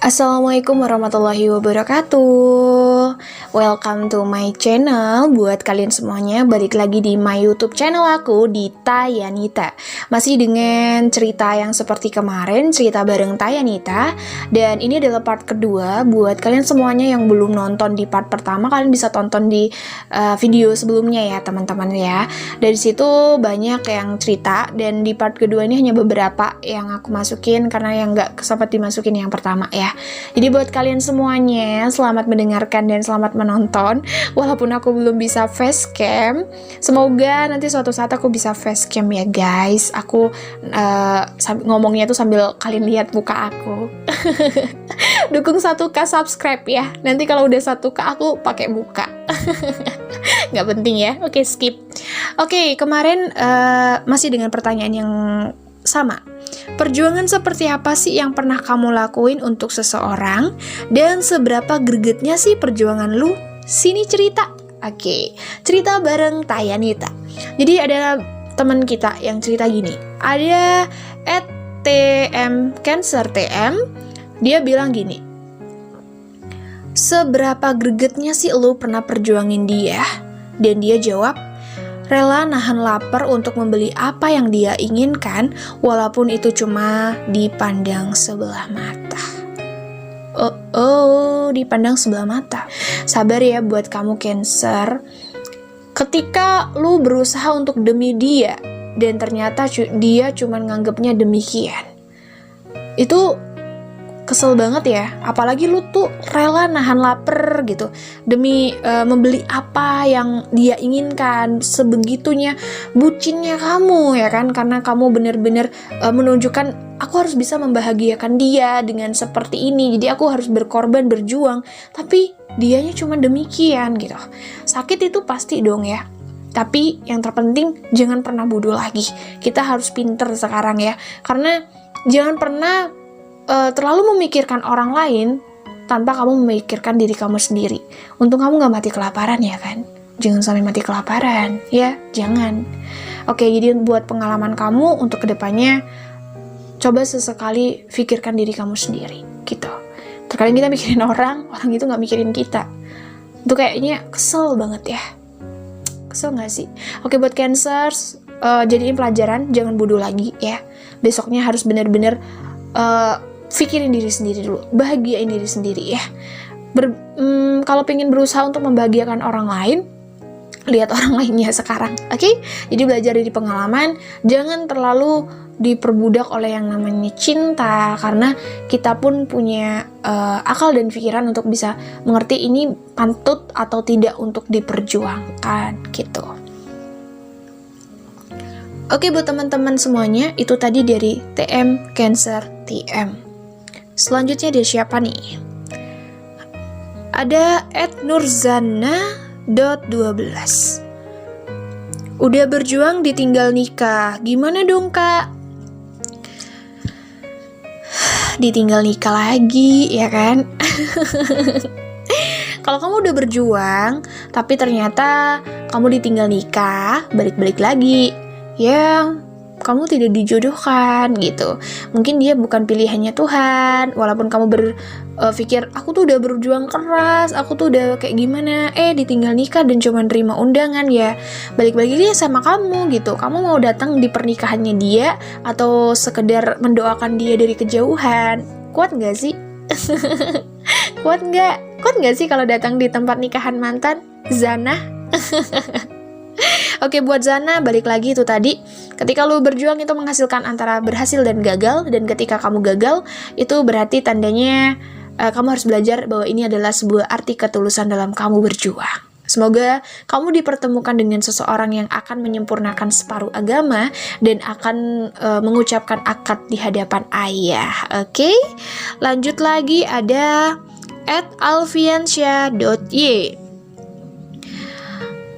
Assalamualaikum warahmatullahi wabarakatuh. Welcome to my channel. Buat kalian semuanya, balik lagi di my YouTube channel aku, Dita Yanita. Masih dengan cerita yang seperti kemarin, cerita bareng Tayanita. Dan ini adalah part kedua. Buat kalian semuanya yang belum nonton di part pertama, kalian bisa tonton di video sebelumnya ya teman-teman ya. Dari situ banyak yang cerita, dan di part kedua ini hanya beberapa yang aku masukin karena yang nggak sempat dimasukin yang pertama ya. Jadi buat kalian semuanya, selamat mendengarkan dan selamat menonton. Walaupun aku belum bisa facecam, semoga nanti suatu saat aku bisa facecam ya guys. Aku ngomongnya tuh sambil kalian lihat muka aku. Dukung 1K subscribe ya. Nanti kalau udah 1K aku pakai muka. Nggak penting ya. Oke, skip. Oke, kemarin masih dengan pertanyaan yang sama. Perjuangan seperti apa sih yang pernah kamu lakuin untuk seseorang? Dan seberapa gregetnya sih perjuangan lu? Sini cerita. Oke, cerita bareng Tayanita. Jadi ada teman kita yang cerita gini. Ada @tm_cancer_tm. Dia bilang gini. Seberapa gregetnya sih lu pernah perjuangin dia? Dan dia jawab, rela nahan lapar untuk membeli apa yang dia inginkan, walaupun itu cuma dipandang sebelah mata. Dipandang sebelah mata. Sabar ya buat kamu Cancer. Ketika lu berusaha untuk demi dia, dan ternyata dia cuma nganggapnya demikian, itu kesel banget ya. Apalagi lu tuh rela nahan lapar gitu demi membeli apa yang dia inginkan. Sebegitunya bucinnya kamu ya kan, karena kamu bener-bener menunjukkan aku harus bisa membahagiakan dia dengan seperti ini, jadi aku harus berkorban, berjuang, tapi dianya cuma demikian gitu. Sakit itu pasti dong ya. Tapi yang terpenting jangan pernah bodoh lagi. Kita harus pinter sekarang ya, karena jangan pernah terlalu memikirkan orang lain tanpa kamu memikirkan diri kamu sendiri. Untung kamu gak mati kelaparan ya kan? Jangan sampai mati kelaparan ya, jangan. Oke, jadi buat pengalaman kamu untuk kedepannya, coba sesekali pikirkan diri kamu sendiri gitu. Terkadang kita mikirin orang itu gak mikirin kita. Itu kayaknya kesel banget ya. Kesel gak sih? Oke, buat Cancer, jadiin pelajaran, jangan bodoh lagi ya. Besoknya harus bener-bener pikirin diri sendiri dulu, bahagiain diri sendiri ya. Kalau pengen berusaha untuk membahagiakan orang lain, lihat orang lainnya sekarang, oke? Jadi belajar dari pengalaman, jangan terlalu diperbudak oleh yang namanya cinta, karena kita pun punya akal dan pikiran untuk bisa mengerti ini pantut atau tidak untuk diperjuangkan gitu. Oke, buat teman-teman semuanya, itu tadi dari TM Cancer TM. Selanjutnya dia siapa nih? Ada @nurzana.12. Udah berjuang ditinggal nikah, gimana dong kak? Ditinggal nikah lagi ya kan? Kalau kamu udah berjuang tapi ternyata kamu ditinggal nikah, balik-balik lagi, ya kamu tidak dijodohkan gitu. Mungkin dia bukan pilihannya Tuhan. Walaupun kamu berpikir aku tuh udah berjuang keras, aku tuh udah kayak gimana, ditinggal nikah dan cuma nerima undangan, ya balik-balik dia sama kamu gitu. Kamu mau datang di pernikahannya dia atau sekedar mendoakan dia dari kejauhan? Kuat gak sih? Kuat gak sih kalau datang di tempat nikahan mantan? Zana? Oke, buat Zana, balik lagi itu tadi. Ketika lu berjuang itu menghasilkan antara berhasil dan gagal. Dan ketika kamu gagal, itu berarti tandanya kamu harus belajar bahwa ini adalah sebuah arti ketulusan dalam kamu berjuang. Semoga kamu dipertemukan dengan seseorang yang akan menyempurnakan separuh agama dan akan mengucapkan akad di hadapan ayah. Oke? Lanjut lagi, ada @alfiansyah.y.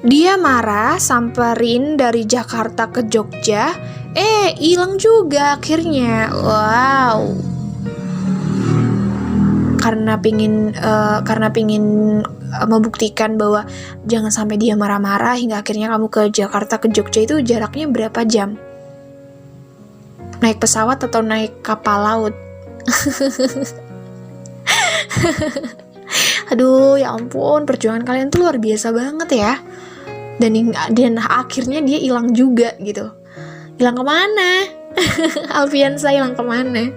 Dia marah, samperin dari Jakarta ke Jogja, hilang juga akhirnya. Wow. Karena pingin membuktikan bahwa jangan sampai dia marah-marah hingga akhirnya kamu ke Jakarta ke Jogja. Itu jaraknya berapa jam? Naik pesawat atau naik kapal laut? Aduh, ya ampun, perjuangan kalian tuh luar biasa banget ya. Dan akhirnya dia hilang juga gitu. Hilang kemana? Alfiansa hilang kemana?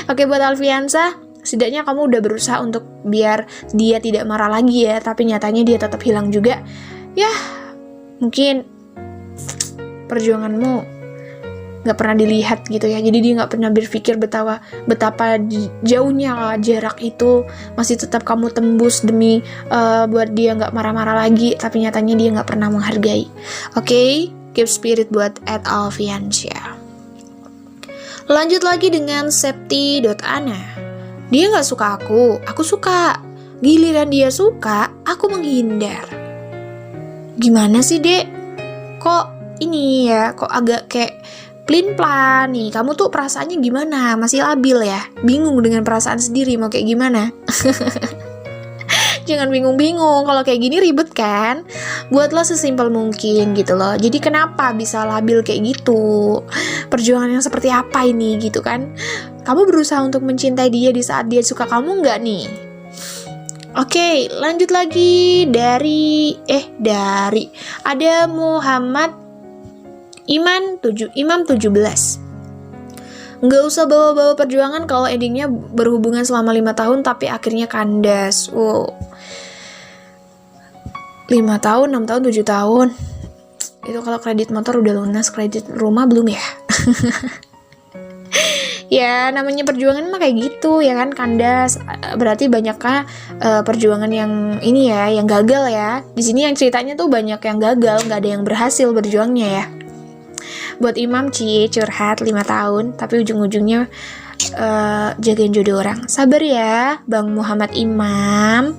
Oke, buat Alfiansa, setidaknya kamu udah berusaha untuk biar dia tidak marah lagi ya, tapi nyatanya dia tetap hilang juga. Ya, mungkin perjuanganmu nggak pernah dilihat gitu ya, jadi dia nggak pernah berpikir betapa jauhnya jarak itu masih tetap kamu tembus demi buat dia nggak marah-marah lagi, tapi nyatanya dia nggak pernah menghargai. Oke, keep spirit buat @alfiansyah. Lanjut lagi dengan septi.ana. Dia nggak suka aku suka. Giliran dia suka, aku menghindar. Gimana sih, Dek? Kok ini ya, kok agak kayak plin-plan nih, kamu tuh perasaannya gimana? Masih labil ya? Bingung dengan perasaan sendiri, mau kayak gimana? Jangan bingung-bingung, kalau kayak gini ribet kan? Buatlah sesimpel mungkin gitu loh. Jadi kenapa bisa labil kayak gitu? Perjuangan yang seperti apa ini gitu kan? Kamu berusaha untuk mencintai dia di saat dia suka kamu nggak nih? Oke, lanjut lagi dari ada Muhammad Imam 17. Nggak usah bawa-bawa perjuangan kalau endingnya berhubungan selama 5 tahun tapi akhirnya kandas. 5 tahun, 6 tahun, 7 tahun. Itu kalau kredit motor udah lunas, kredit rumah belum ya? Ya, namanya perjuangan mah kayak gitu ya kan, kandas. Berarti banyakkah perjuangan yang ini ya, yang gagal ya. Di sini yang ceritanya tuh banyak yang gagal, nggak ada yang berhasil berjuangnya ya. Buat Imam curhat 5 tahun tapi ujung-ujungnya jagain jodoh orang. Sabar ya Bang Muhammad Imam.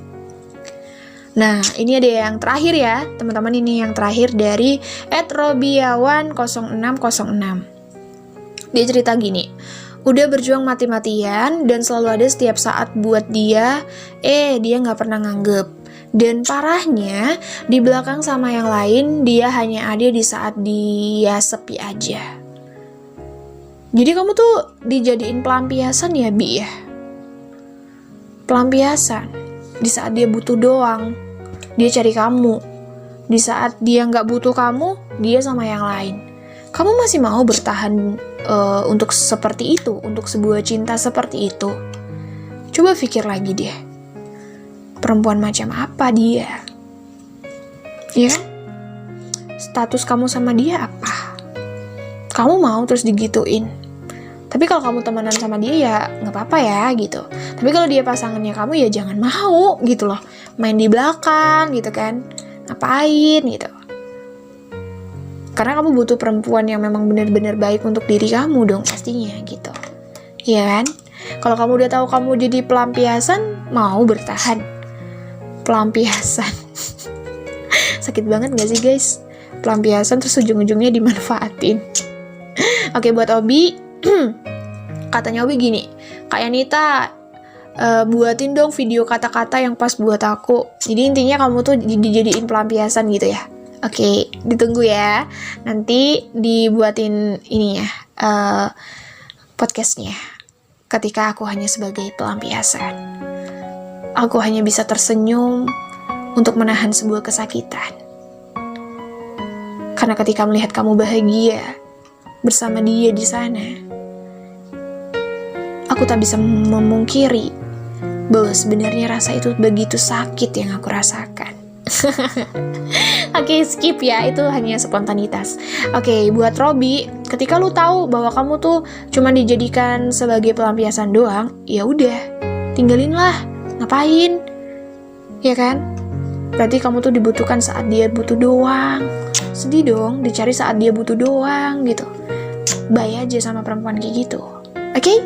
Nah, ini ada yang terakhir ya teman-teman, ini yang terakhir dari @robiawan0606. Dia cerita gini, udah berjuang mati-matian dan selalu ada setiap saat buat dia, dia gak pernah nganggep. Dan parahnya, di belakang sama yang lain, dia hanya ada di saat dia sepi aja. Jadi kamu tuh dijadiin pelampiasan ya, Bi ya? Pelampiasan. Di saat dia butuh doang, dia cari kamu. Di saat dia nggak butuh kamu, dia sama yang lain. Kamu masih mau bertahan untuk seperti itu, untuk sebuah cinta seperti itu? Coba pikir lagi deh. Perempuan macam apa dia? Ya, status kamu sama dia apa? Kamu mau terus digituin? Tapi kalau kamu temenan sama dia ya nggak apa-apa ya gitu. Tapi kalau dia pasangannya kamu ya jangan mau gitu loh. Main di belakang gitu kan. Ngapain gitu. Karena kamu butuh perempuan yang memang benar-benar baik untuk diri kamu dong pastinya gitu. Iya kan? Kalau kamu udah tahu kamu jadi pelampiasan, mau bertahan. Pelampiasan. Sakit banget gak sih guys? Pelampiasan terus ujung-ujungnya dimanfaatin. Oke, buat Obi, katanya Obi gini, Kak Yanita, buatin dong video kata-kata yang pas buat aku. Jadi intinya kamu tuh dijadiin pelampiasan gitu ya. Oke, ditunggu ya. Nanti dibuatin ini ya, podcastnya. Ketika aku hanya sebagai pelampiasan. Aku hanya bisa tersenyum untuk menahan sebuah kesakitan. Karena ketika melihat kamu bahagia bersama dia di sana, aku tak bisa memungkiri bahwa sebenarnya rasa itu begitu sakit yang aku rasakan. Oke, skip ya, itu hanya spontanitas. Oke, buat Robi, ketika lu tahu bahwa kamu tuh cuma dijadikan sebagai pelampiasan doang, ya udah, tinggalin lah. Ngapain? Ya kan? Berarti kamu tuh dibutuhkan saat dia butuh doang. Sedih dong, dicari saat dia butuh doang gitu. Bye aja sama perempuan kayak gitu. Oke?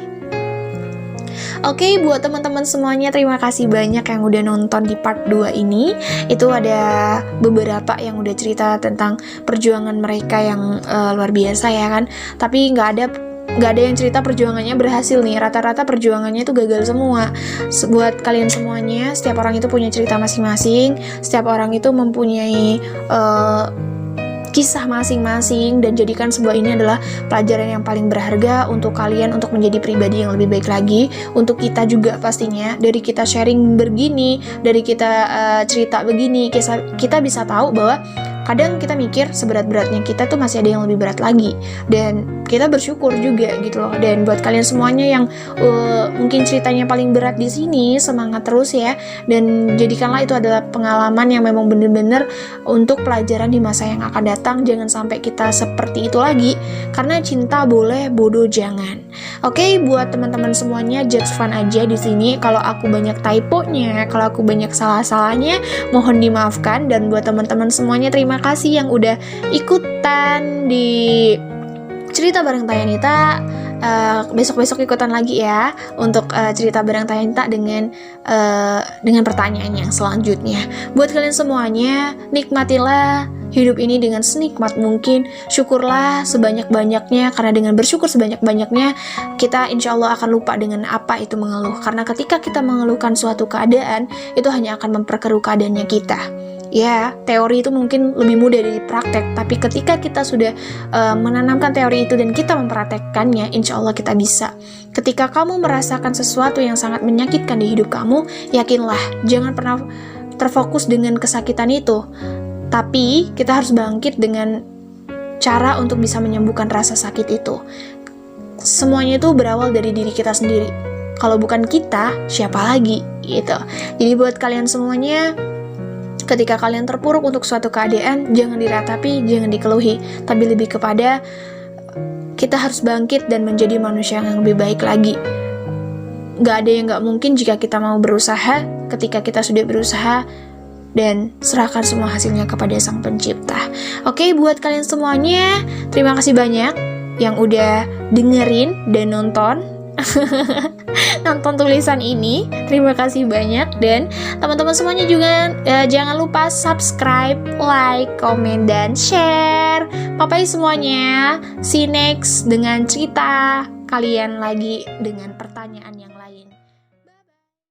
Oke, buat teman-teman semuanya, terima kasih banyak yang udah nonton di part 2 ini. Itu ada beberapa yang udah cerita tentang perjuangan mereka yang luar biasa ya kan. Tapi nggak ada yang cerita perjuangannya berhasil nih. Rata-rata perjuangannya itu gagal semua. Buat kalian semuanya, setiap orang itu punya cerita masing-masing. Setiap orang itu mempunyai kisah masing-masing dan jadikan sebuah ini adalah pelajaran yang paling berharga untuk kalian untuk menjadi pribadi yang lebih baik lagi. Untuk kita juga pastinya, dari kita sharing begini, dari kita cerita begini, kita bisa tahu bahwa kadang kita mikir seberat-beratnya kita tuh masih ada yang lebih berat lagi, dan kita bersyukur juga gitu loh. Dan buat kalian semuanya yang mungkin ceritanya paling berat di sini, semangat terus ya, dan jadikanlah itu adalah pengalaman yang memang bener-bener untuk pelajaran di masa yang akan datang. Jangan sampai kita seperti itu lagi, karena cinta boleh, bodoh jangan. Oke, buat teman-teman semuanya, just fun aja di sini. Kalau aku banyak typonya, kalau aku banyak salah-salahnya, mohon dimaafkan. Dan buat teman-teman semuanya, terima kasih yang udah ikutan di cerita bareng Tayanita. Besok-besok ikutan lagi ya untuk cerita bareng Tayanita dengan pertanyaan yang selanjutnya. Buat kalian semuanya, nikmatilah hidup ini dengan senikmat mungkin. Syukurlah sebanyak-banyaknya, karena dengan bersyukur sebanyak-banyaknya kita insya Allah akan lupa dengan apa itu mengeluh. Karena ketika kita mengeluhkan suatu keadaan, itu hanya akan memperkeruh keadaannya kita. Ya, teori itu mungkin lebih mudah dari praktek, tapi ketika kita sudah menanamkan teori itu dan kita mempraktekkannya, insya Allah kita bisa. Ketika kamu merasakan sesuatu yang sangat menyakitkan di hidup kamu, yakinlah, jangan pernah terfokus dengan kesakitan itu, tapi kita harus bangkit dengan cara untuk bisa menyembuhkan rasa sakit itu. Semuanya itu berawal dari diri kita sendiri. Kalau bukan kita, siapa lagi? Gitu. Jadi buat kalian semuanya, ketika kalian terpuruk untuk suatu keadaan, jangan diratapi, jangan dikeluhi, tapi lebih kepada kita harus bangkit dan menjadi manusia yang lebih baik lagi. Gak ada yang gak mungkin jika kita mau berusaha. Ketika kita sudah berusaha, dan serahkan semua hasilnya kepada Sang Pencipta. Oke, buat kalian semuanya, terima kasih banyak yang udah dengerin dan nonton tulisan ini. Terima kasih banyak. Dan teman-teman semuanya juga jangan lupa subscribe, like, komen, dan share. Bye-bye semuanya. See you next dengan cerita kalian lagi dengan pertanyaan yang